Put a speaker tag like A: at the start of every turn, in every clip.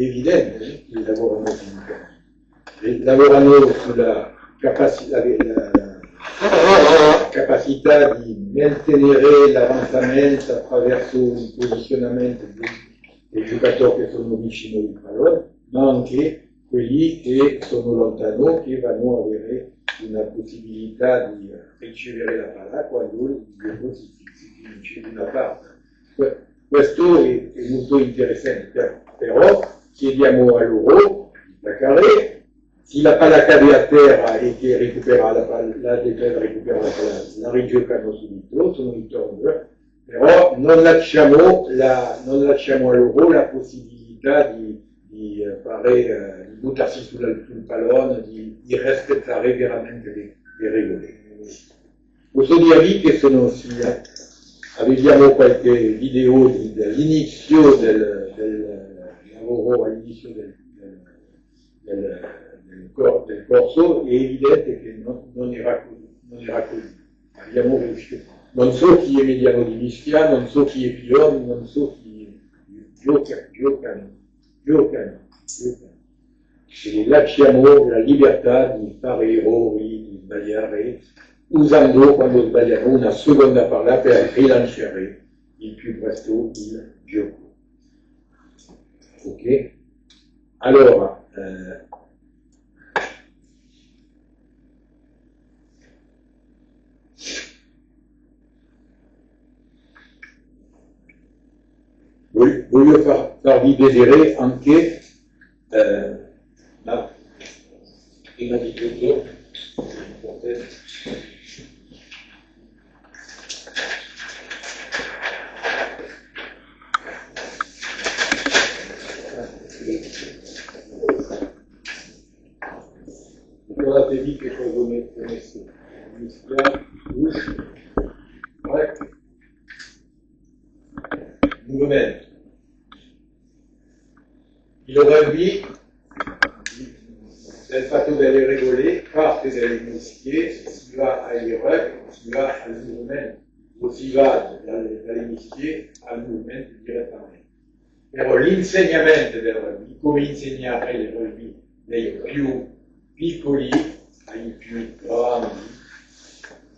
A: evidente che lavorano simultaneamente. Lavorano sulla capacità di mantenere l'avanzamento attraverso un posizionamento dei giocatori che sono vicino al pallone, ma anche quelli che sono lontano, che vanno avere una possibilità di ricevere la palla quando il gioco si finisce di una parte. Questo è molto interessante, però chiediamo a loro da cadere. Se la palla cade a terra e che recupera la palla, la difesa recupera la palla, la rigiocano subito, sono i turnover, però non lasciamo a loro la possibilità di buttarsi sul pallone, di rispettare veramente le regole. Posso dirvi che abbiamo qualche video dall'inizio del lavoro, all'inizio del corso, è evidente che non era così. Abbiamo riuscito. Non so chi è Mediano di Ischia, non so chi è Pion, non so chi giocano. E lasciamo la libertà di fare errori, di sbagliare, usando quando sbagliamo una seconda palla per rilanciare il più presto il gioco. Ok? Allora, voglio farvi vedere anche prima di tutto ricordatevi che cosa ho messo movimento. Il rugby, del fatto delle regole, parte dalle mischie, si va ai rugby, si va al movimento, o si va dalle mischie al movimento direttamente. Però l'insegnamento del rugby, come insegnare il rugby dai più piccoli ai più grandi,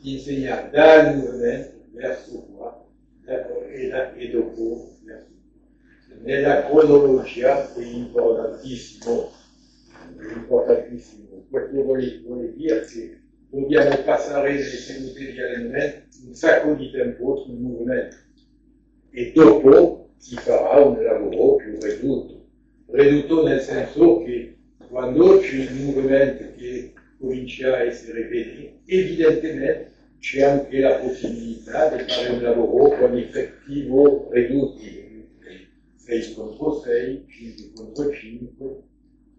A: si insegna dal movimento verso qua e dopo verso qua. Nella cronologia è importantissimo. Questo vuole dire che dobbiamo passare nelle sedute di allenamento un sacco di tempo sul movimento e dopo si farà un lavoro più ridotto nel senso che quando c'è il movimento che comincia a essere vedi, evidentemente c'è anche la possibilità di fare un lavoro con effettivo ridotti, 6 contro 6, 5 contro 5,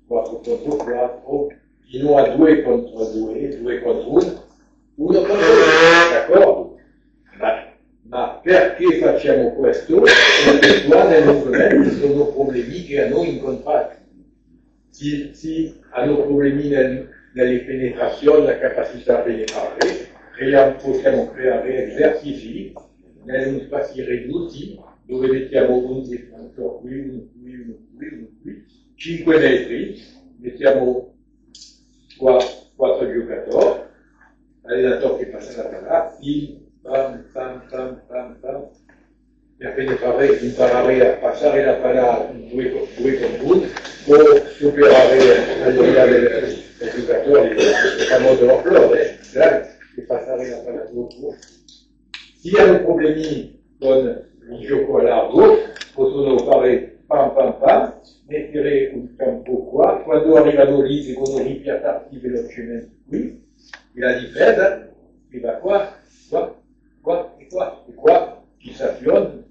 A: 4 contro 4, fino a 2 contro 2, 2 contro 1, 1 contro 2, d'accordo? Ma perché facciamo questo? Perché qua nel movimento sono problemi che hanno incontrato. Si hanno problemi nelle penetrazioni, la capacità a penetrare, possiamo creare esercizi negli spazi ridotti dove mettiamo un difensore qui, uno qui, 5 metri, mettiamo qua 4 giocatori, l'allenatore che passa la palla, pam, per penetrare, imparare a passare la palla 2 contro 1 o superare al di là del giocatore il famoso offload, e passare la palla dopo. Si hanno problemi con il gioco a largo, possono fare pam, mettere un campo qua, quando arrivano lì devono ripiattarsi velocemente qui, e la difesa che va qua, e qua, si staziona,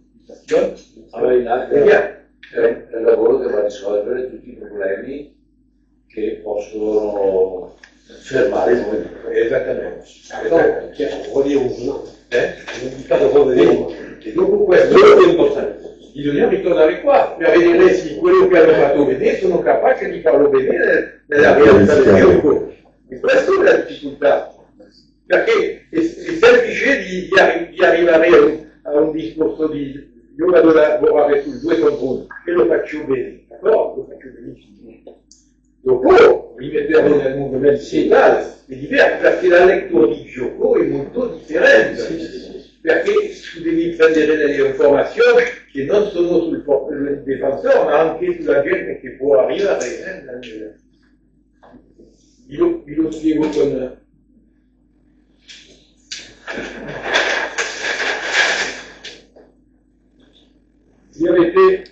B: è un lavoro che va a risolvere tutti i problemi che possono fermare il movimento.
A: Esattamente.
C: Vuol dire uno, no?
A: E dopo questo bisogna ritornare qua per vedere se quello che hanno fatto vedere sono capaci di farlo vedere nella realtà del gioco. E questa è la difficoltà. Perché è semplice di arrivare a un discorso di io vado a lavorare sul 2 contro 1 e lo faccio bene, d'accordo? Lo faccio all'interno del movimento sociale è diverso, perché la lettura di Giocco è molto differente, perché tu devi prendere delle informazioni che non sono sul difensore, ma anche sulla gente che può arrivare. Io lo spiego con... Si avete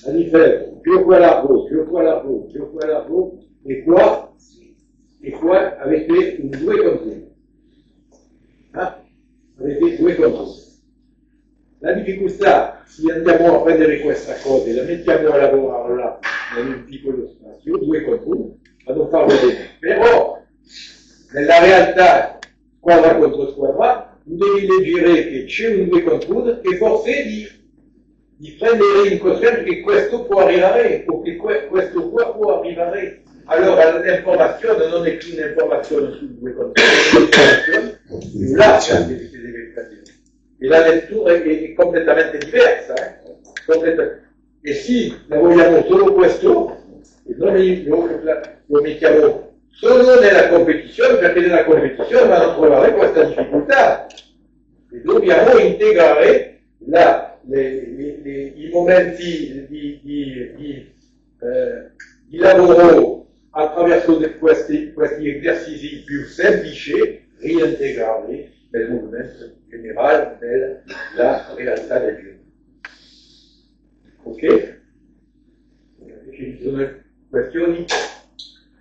A: la differenza, gioco alla peau, e qua avete un 2 contro 1. Avete 2 contro 1. La difficoltà, se andiamo a prendere questa cosa e la mettiamo a lavorare là, in un piccolo spazio, 2 contro 1, a non farlo bene. Però, nella realtà, squadra contro squadra, tu devi leggere che c'è un 2 contro 1 e forse di prendere in considerazione che questo può arrivare o che questo qua può arrivare. Allora l'informazione non è più un'informazione sul 2 contro 1, è un'informazione sull'accia che si deve prendere. E la lettura è completamente diversa. E sì, lavoriamo solo questo, e noi lo mettiamo solo nella competizione, perché nella competizione vanno a trovare questa difficoltà. E dobbiamo integrare i momenti di lavoro attraverso questi esercizi più semplici, reintegrarli nel movimento generale della realtà del gioco. Ok? Ci sono questioni?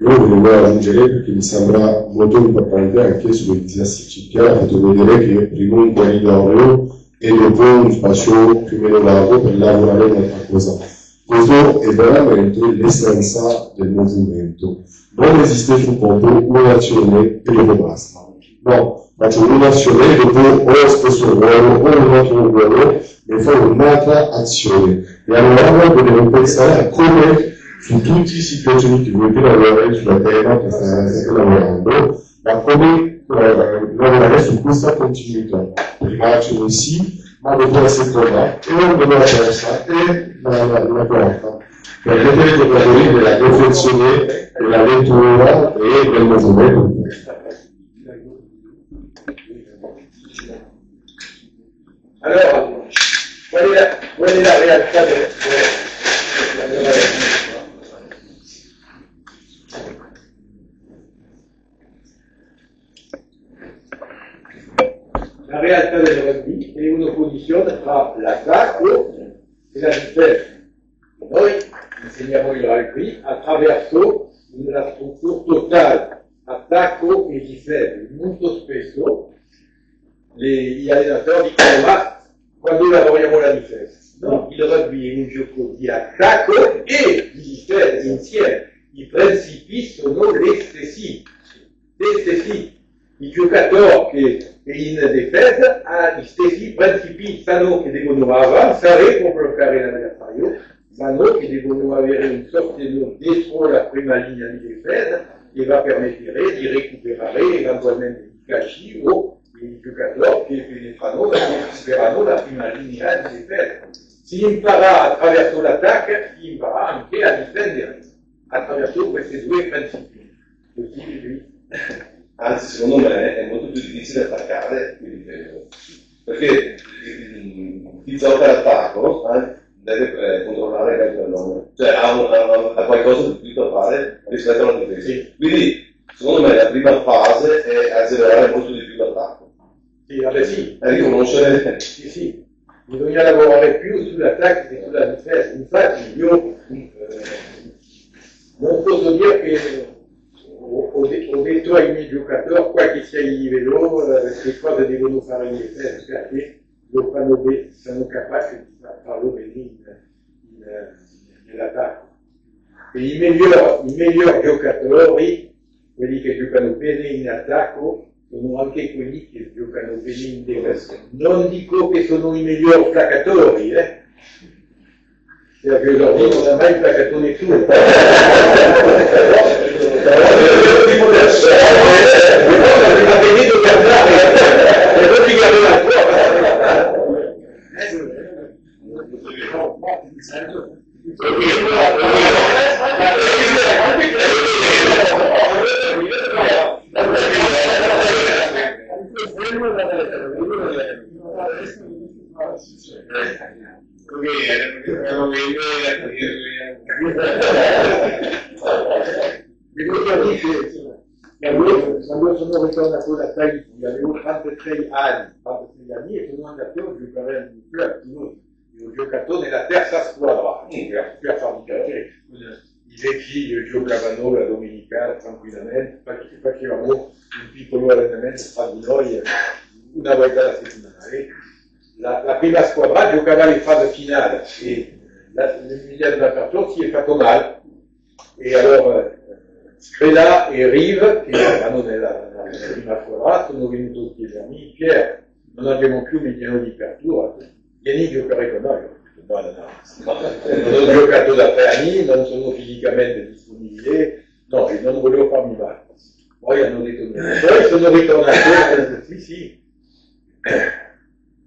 D: Io volevo aggiungere, perché mi sembra molto importante anche sugli esercizi che ha fatto vedere che prima un corridoio e dopo un spazio più o meno largo per lavorare un'altra cosa. Questo è veramente l'essenza del movimento. Non esiste sul campo un'azione e dopo basta. No, faccio un'azione e dopo ho lo stesso ruolo o un altro ruolo e fare un'altra azione. E allora dobbiamo pensare a come su tutte le situazioni che volete lavorare sulla tema che state lavorando, ma come lavorare su questa continuità. Prima azione sì, ma dopo la seconda, e dopo la terza, e la quarta. Per vedere i giocatori della perfezione, della lettura e del movimento.
A: Allora, qual è la realtà La realtà del rugby è un'opposizione tra l'attacco e la difesa. Noi insegniamo il rugby attraverso una struttura totale, attacco e difesa. Molto spesso gli allenatori dicono ma quando lavoriamo la difesa? No, il rugby è un gioco di attacco e di difesa insieme. I principi sono gli stessi. I giocatori che in difesa hanno gli stessi principi, sanno che devono avanzare per bloccare l'avversario, sanno che devono avere un sostegno dietro la prima linea di difesa che va permettere di recuperare eventualmente i calci o i giocatori che penetrano e recuperano la prima linea di difesa. Si impara attraverso l'attacco, si impara anche a difendere attraverso questi 2 principi. Così,
E: Anzi, secondo me è molto più difficile attaccare che difendere. Perché chi gioca all'attacco deve controllare il calcio dell'uomo, cioè ha qualcosa di più da fare rispetto alla difesa. Sì. Quindi, secondo me, la prima fase è accelerare molto di più l'attacco.
A: Sì, vabbè, sì.
E: È riconoscere.
A: Sì. Bisogna lavorare più sull'attacco che sulla difesa. Infatti, io non posso dire che ho detto ai miei giocatori, qua che sia il livello, che cosa devono fare in difesa, perché lo fanno bene, sono capaci di farlo bene nell'attacco. E i migliori giocatori, quelli che giocano bene in attacco, sono anche quelli che giocano bene in difesa. Non dico che sono i migliori placatori, perché loro non ha mai placato nessuno. Vi voglio dire che quando sono ritornato da Tahiti avevo 36 anni e sono andato a giocare al museo a Toulouse. Ho giocato nella terza squadra, per farmi capire. I vecchi giocavano la domenicale tranquillamente, facevamo un piccolo allenamento tra di noi una volta alla settimana. La prima squadra giocava le fasi finali e l'Emilia dell'Apertura si è fatto male. E allora Scrella e Rive, che erano nella prima squadra, sono venuti a chiedermi: Pier, non abbiamo più milioni di apertura, vieni a giocare con noi. No, non ho giocato da 3 anni, non sono fisicamente disponibile, no, e non volevo farmi male. Poi hanno detto no. Poi sono ritornato, sì,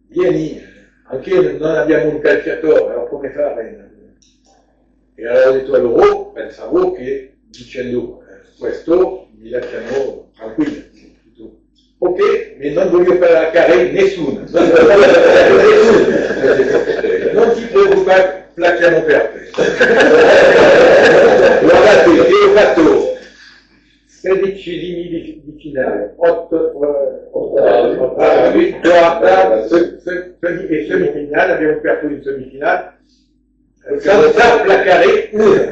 A: vieni, anche non abbiamo un calciatore, allora come fare? E allora ho detto a loro, pensavo che dicendo questo mi lasciano tranquillo. Ok, ma non voglio placcare nessuno. Non ti preoccupare, placchiamo per te. Guardate che ho fatto 16 di finale, 8 vittorie e semifinale, abbiamo perso in semifinale. Senza placcare uno.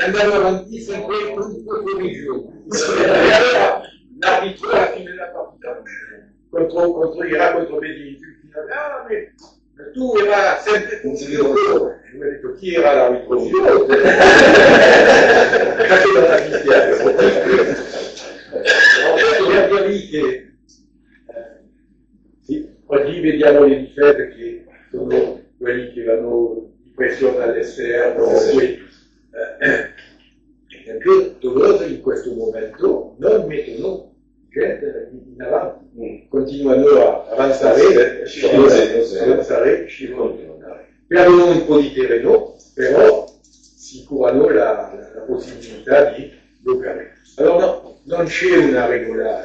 A: Andavo avanti sempre un po' religioso. E allora l'arbitro alla fine della partita contro Bedini, ah, ma tu era sempre un giocatore. E lui ha detto: chi era l'arbitro? Io. Faceva la fischiata. Dobbiamo dire che sì, oggi vediamo le difese che sono quelli che vanno di pressione all'esterno, è più doloroso in questo momento, non mettono gente in avanti, continuano a avanzare, scivolano. Perdono un po' di terreno, però si curano la possibilità di giocare. Allora no, non c'è una regola,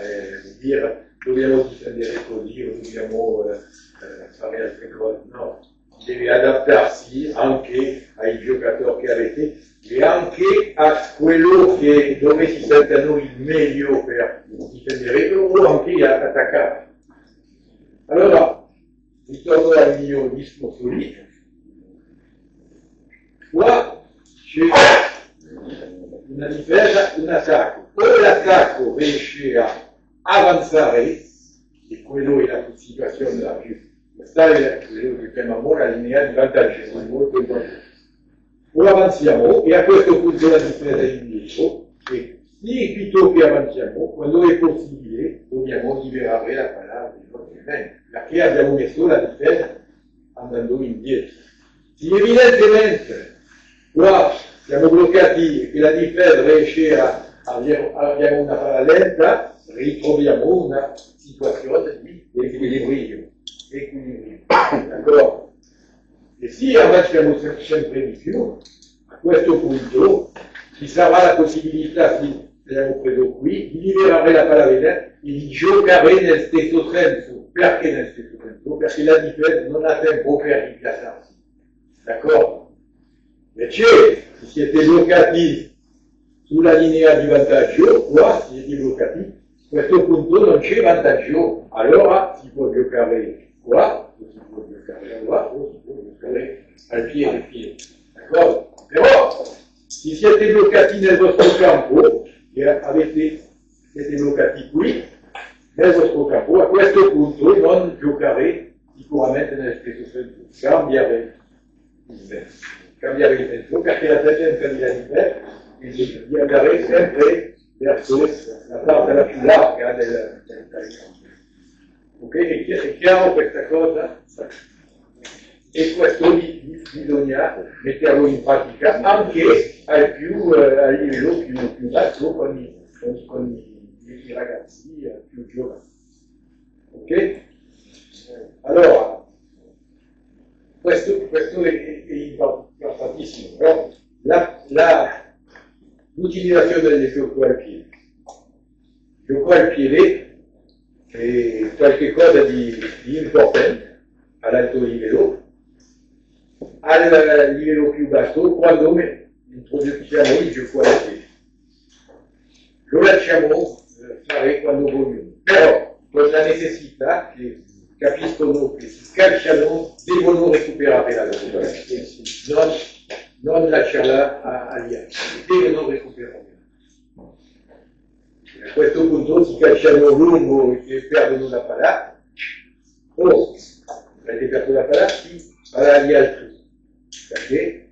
A: dire dobbiamo difendere così o dobbiamo fare altre cose, no. Deve adattarsi anche ai giocatori che avete e anche a quello che dove si sentono il meglio per difendere o anche attaccare. Allora, ritorno al mio discorso lì. Qua c'è una difesa, un attacco. O l'attacco riesce a avanzare, e quello è la situazione la più. Questa è quello che chiamiamo la linea di vantaggio, molto importante. O avanziamo e a questo punto la difesa è indietro e piuttosto che avanziamo, quando è possibile dobbiamo liberare la palla dei nostri membri, perché abbiamo messo la difesa andando indietro. Se evidentemente qua siamo bloccati e la difesa riesce abbiamo una palla lenta, ritroviamo una situazione di equilibrio. D'accordo? E se avanziamo sempre di più, a questo punto ci sarà la possibilità, se l'abbiamo preso qui, di liberare la palla e di giocare nel stesso senso. Perché nel stesso senso? Perché la difesa non ha tempo per ripiazzarsi. D'accordo? Invece, se siete bloccati sulla linea di vantaggio, qua siete bloccati, a questo punto non c'è vantaggio, allora si può giocare qua, o si può giocare là, o si può giocare al piede. D'accordo? Però, se siete bloccati nel vostro campo, e siete bloccati qui, nel vostro campo, a questo punto non giocare sicuramente nel stesso senso, cambiare il senso, perché la tendenza di difesa è di andare sempre verso la parte più larga del campo. Ok? È chiaro questa cosa? E questo bisogna metterlo in pratica anche a livello più basso con i ragazzi più giovani. Ok? Allora, questo è importantissimo, però l'utilizzazione delle gioco al piede. gioco al piede è qualcosa di importante all'alto livello. Al livello più basso, quando introduciamo il gioco al piede. Lo lasciamo fare quando vogliamo, però con la necessità che capiscono che si calciano, devono recuperare la loro, non lasciarla agli altri, devono recuperarla. A questo punto si calciano lungo e perdono la palla, o avete perso la palla, si va agli altri, perché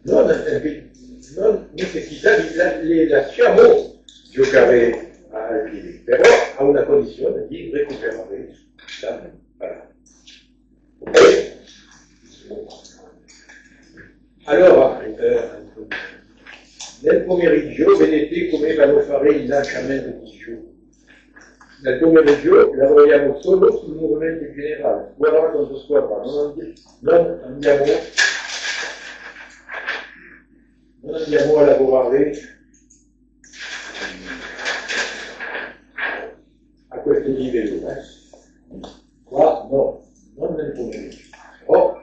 A: non necessita di lasciamo giocare al piede, però ha una condizione di recuperare la palla. Ok? Allora, nel pomeriggio vedete come vanno a fare il lanciamento di gioco. Nel pomeriggio lavoriamo solo sul movimento generale, squadra contro squadra, non andiamo a lavorare a questo livello. Qua no, non nel pomeriggio. Però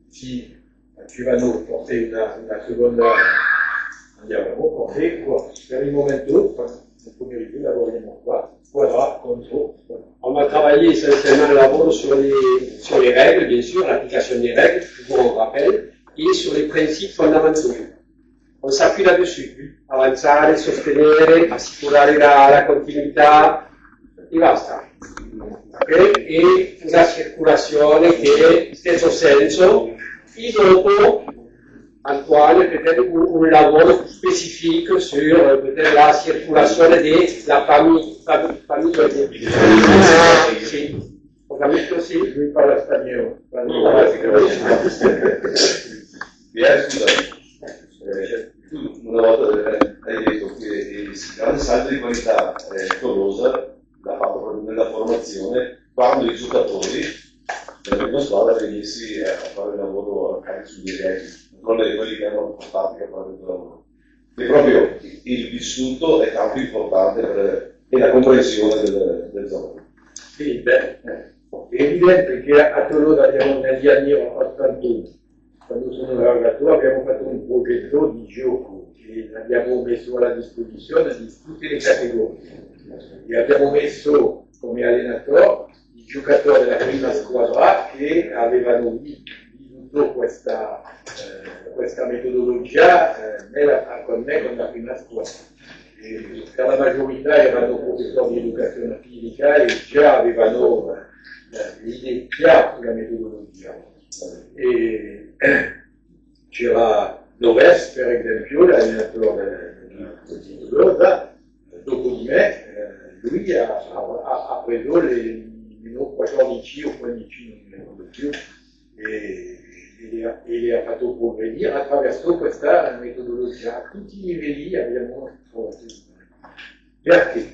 A: si ci vanno forse una seconda, andiamo forse qua. Per il momento, nel pomeriggio lavoriamo qua, squadra contro squadra.
C: On va travailler essentiellement le lavoro sur les règles, bien sûr, l'application des règles, toujours on rappelle, et sur les principes fondamentaux. On s'appuie là-dessus, avanzare, sostenere, assicurare la continuità e basta. Okay? E una circolazione che stesso senso, e dopo Antoine peut-être un lavoro specifico sur peut-être la circolazione della famiglia. Sì, ho capito, sì.
A: Lui parla spagnolo.
E: Tu una volta hai detto che il grande salto di qualità Tolosa l'ha fatto proprio nella formazione quando i giocatori della squadra venissi a fare il lavoro anche sugli regli, non quelli che hanno portato a fare il lavoro. E proprio il vissuto è tanto importante e la comprensione del gioco.
A: Sì, beh, è evidente che a Tolosa negli anni 81, quando sono laureato, abbiamo fatto un progetto di gioco che abbiamo messo alla disposizione di tutte le categorie. E abbiamo messo come allenatore i giocatori della prima squadra che avevano vissuto questa metodologia con me con la prima squadra. E per la maggiorità erano professori di educazione fisica e già avevano l'idea chiara sulla metodologia. E c'era Loves, per esempio, l'allenatore di Tolosa, dopo di me, lui ha preso le 14 o 15, non mi ricordo più, e le ha fatto progredire attraverso questa metodologia. A tutti i livelli abbiamo trovato. Perché?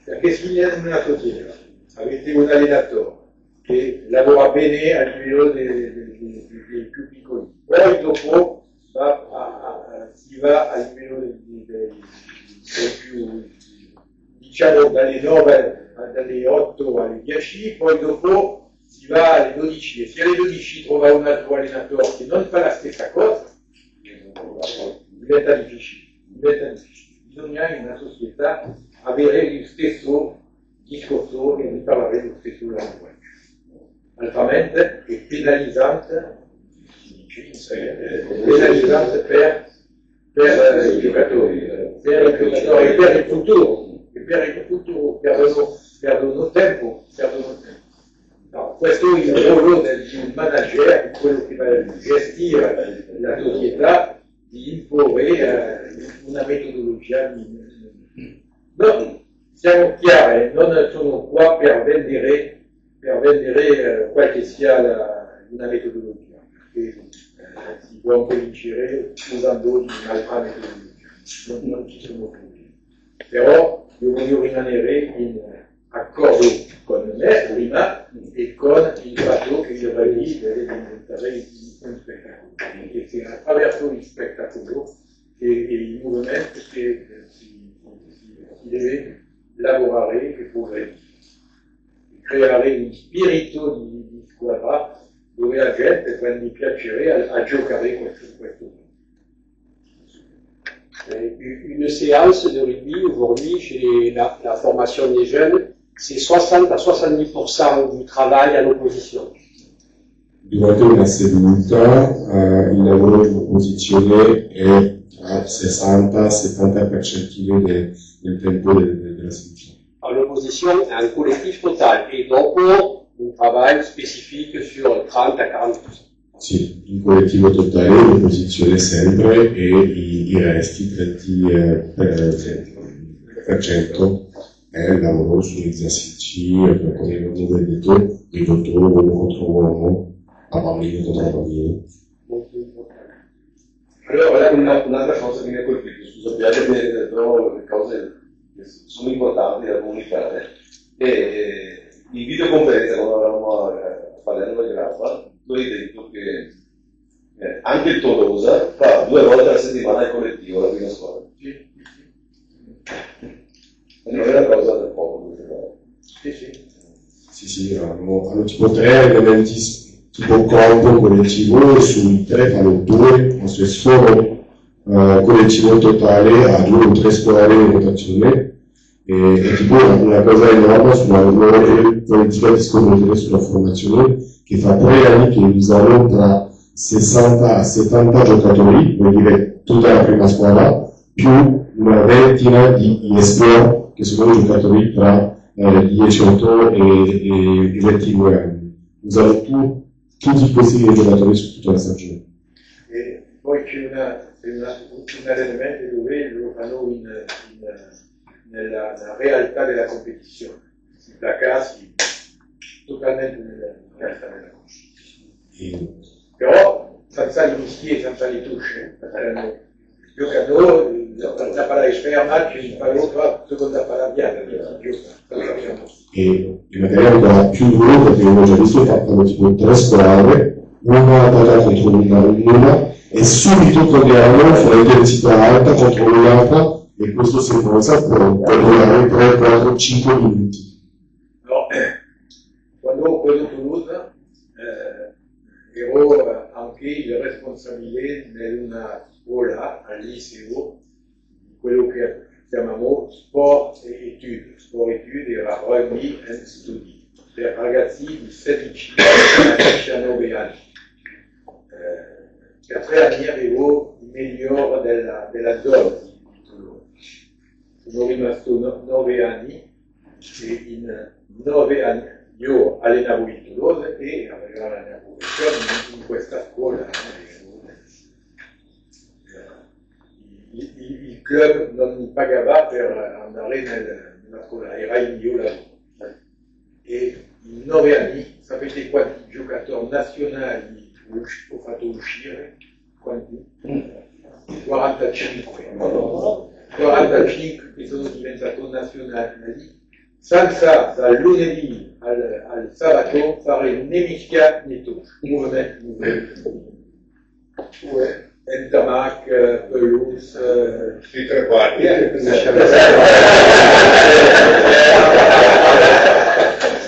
A: Perché se in una società avete un allenatore che lavora bene a livello dei più piccoli, poi dopo si va a livello dei più, diciamo dalle 8 alle 10, poi dopo si va alle 12 e se alle 12 trova un altro allenatore che non fa la stessa cosa, diventa difficile. Bisogna in una società avere lo stesso discorso e parlare lo stesso linguaggio. Altrimenti è penalizzante, per i giocatori e per il futuro, perdono tempo. No, questo è il ruolo di un manager, quello che va a gestire la società, di imporre una metodologia. No, siamo chiari, non sono qua per vendere qual che sia una metodologia, perché si può cominciare usando un'altra metodologia, non ci sono problemi. Però io voglio rimanere in accordo con me prima e con il fatto che il rugby deve diventare un spettacolo, e che attraverso il spettacolo e il movimento che si deve lavorare che potrei creare un spirito di squadra dove la gente prende piacere a giocare questo gioco.
C: Une séance de rugby, aujourd'hui, chez la formation des jeunes, c'est 60 à 70% du travail en opposition.
D: Durante una seduta il lavoro in opposizione è tra 60-70% del tempo della seduta.
C: L'opposition est un collectif total et dopo un travail spécifique sur 30 à 40%.
D: Sì, il collettivo totale, l'opposizione sempre e i resti, 30% è il lavoro sugli esercizi, come abbiamo detto, ridotto uomo contro uomo, a bambino contro bambino.
E: Allora, un'altra cosa che mi ha colpito, scusa, piace che trovo le cose che sono importanti da comunicare, e in videoconferenza, quando eravamo a Palermo e Grappa, tu hai detto che anche il Tolosa fa 2 volte alla settimana il collettivo, la prima squadra. E non è una cosa del poco.
D: Sì, hanno tipo 3 elementi tipo corpo collettivo e sui 3 fanno 2, ma se solo collettivo totale a 2 o 3 squadre in rotazione. È tipo una cosa enorme sulla loro politica di scoprire sulla formazione che fa 3 anni che usano tra 60 a 70 giocatori, vuol dire tutta la prima squadra, più una ventina di espert che sono giocatori tra 18 e 22 anni. Usano tutti questi giocatori su tutta la stagione.
A: E poi c'è un elemento dove lo fanno nella realtà della competizione, si placassi totalmente nella realtà della competizione. Però senza li mischiare, senza li touche, giocano, la palla è ferma, ci fanno seconda palla bianca,
D: e magari ancora più duro perché avevo già visto fanno tipo 3 squadre, una attaccata contro una e subito torniamo sulla intensità alta contro l'altra e questo si forza può durare 3, 4, 5 minuti.
A: No, quando ho preso Toulouse ero anche il responsabile di una scuola al liceo, quello che chiamiamo sport e etude era rugby and study, per ragazzi di 16 a 19 anni. Per 3 anni avevo il migliore della zona di Toulouse. Sono rimasto 9 anni e in 9 anni io allenavo in Toulouse e allenavo in questa scuola. Il club non mi pagava per andare nella scuola, era il mio lavoro. E in 9 anni, sapete quanti giocatori nazionali ho fatto uscire? Quanti? 45. 45 che sono diventato nazionali, senza dal lunedì al sabato fare né mischia né touche. Movimento. Entamac, pelouse,
E: Sui 3 quarti.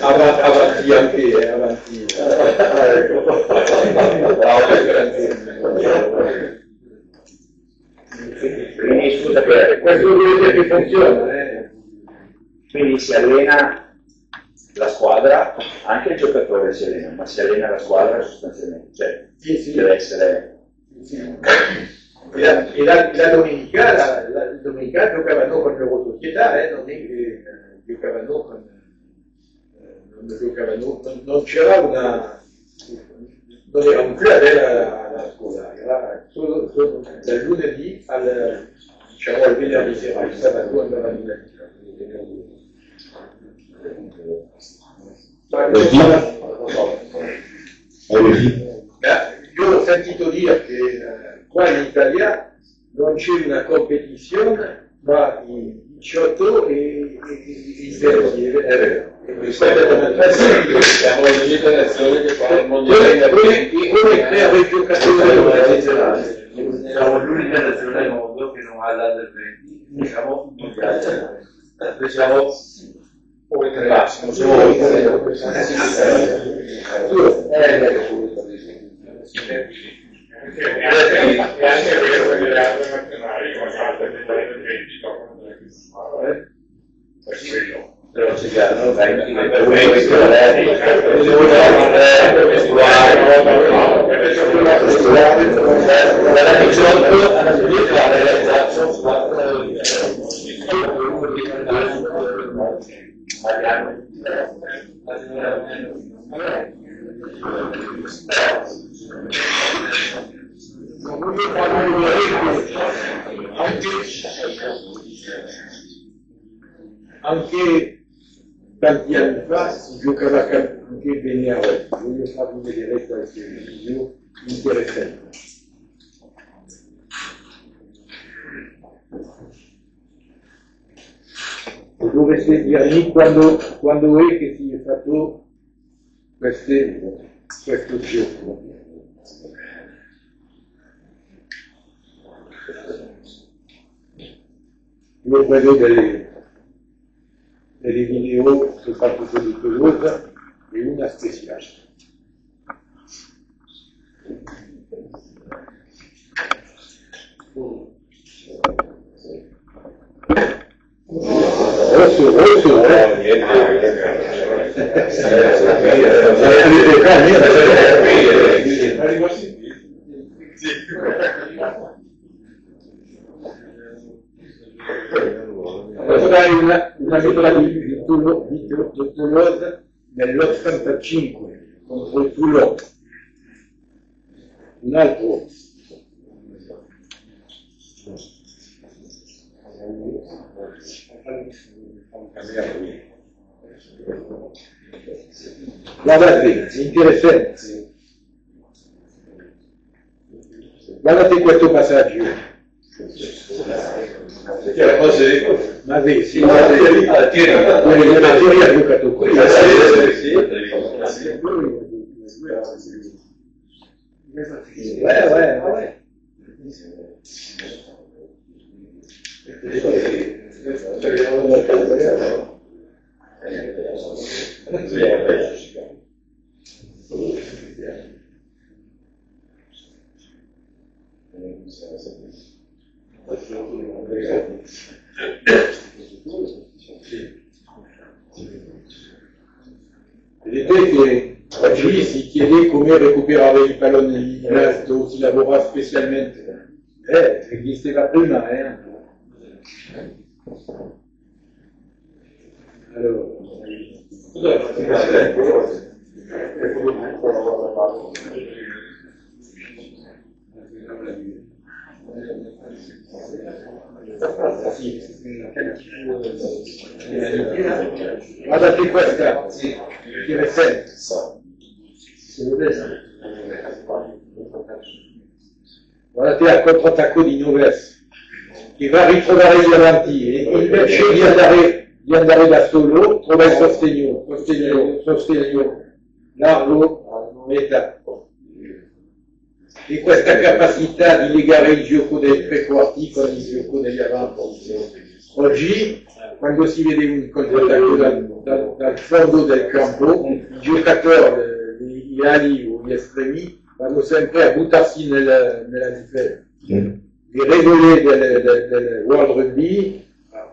A: Avanti anche, avanti.
F: Quindi scusa, questo vuol dire che funziona. Quindi si allena la squadra, anche il giocatore si allena, ma si allena la squadra sostanzialmente, cioè deve essere...
A: E la domenica giocavano con loro società, non è che giocavano con... non c'era non era un club alla scuola, era solo dal lunedì al venerdì sera, il sabato andavano in io ho sentito dire che qua in Italia non c'è una competizione, ma i 18 e i 0, è vero.
E: Siamo l'unica nazione che fa il mondiale
A: come per i giocatori
B: siamo l'unica nazione al mondo che non ha l'Under 20, diciamo mondiale. Diciamo, oltre là, non siamo
G: è anche vero che le altre nazionali come altre energenti toccano delle cristale per quello
B: però ci hanno
A: anche tanti anni fa si giocava anche bene a Roma. Voglio farvi vedere qualche video interessante. Dovreste dirmi quando è che si è fatto questo gioco. Io vedo delle video, soprattutto di Toulouse, e una speciale. Rosso, Posso dare una metola di Toulouse nell'85 contro il Toulon. Un altro. Guardate, è interessante. Guardate questo passaggio. Ma sì, la teoria ha giocato qui. Vedete che oggi si chiede come recuperare i palloni in alto, si lavora specialmente. Esisteva prima, Allora, guardate questa, interessante. Guardate al controattacco di Noves, che va a ritrovare gli avanti e invece di andare da solo, trova il sostegno largo, metà. E questa capacità di legare il gioco dei tre quarti con il gioco degli avanti. Oggi, quando si vede un controattacco dal fondo del campo, i giocatori, gli ali o gli estremi, vanno sempre a buttarsi nella difesa. Le regole del World Rugby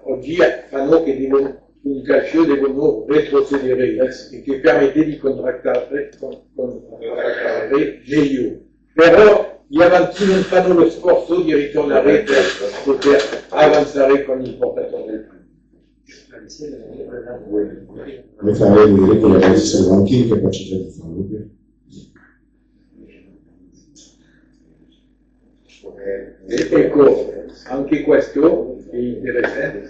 A: oggi fanno che un calcio devono retrocedere e che permette di contrattare meglio. Però gli avanti non fanno lo sforzo di ritornare per poter avanzare con il portatore del pallone.
D: Mi farei vedere che gli avanti sono anche in capacità di farlo.
A: Ecco, anche questo è interessante.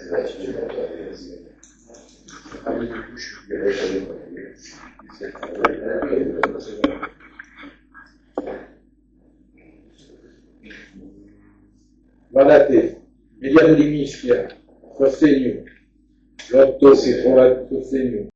A: Guardate, mediano di mischia, sostegno, l'8 che trova il sostegno.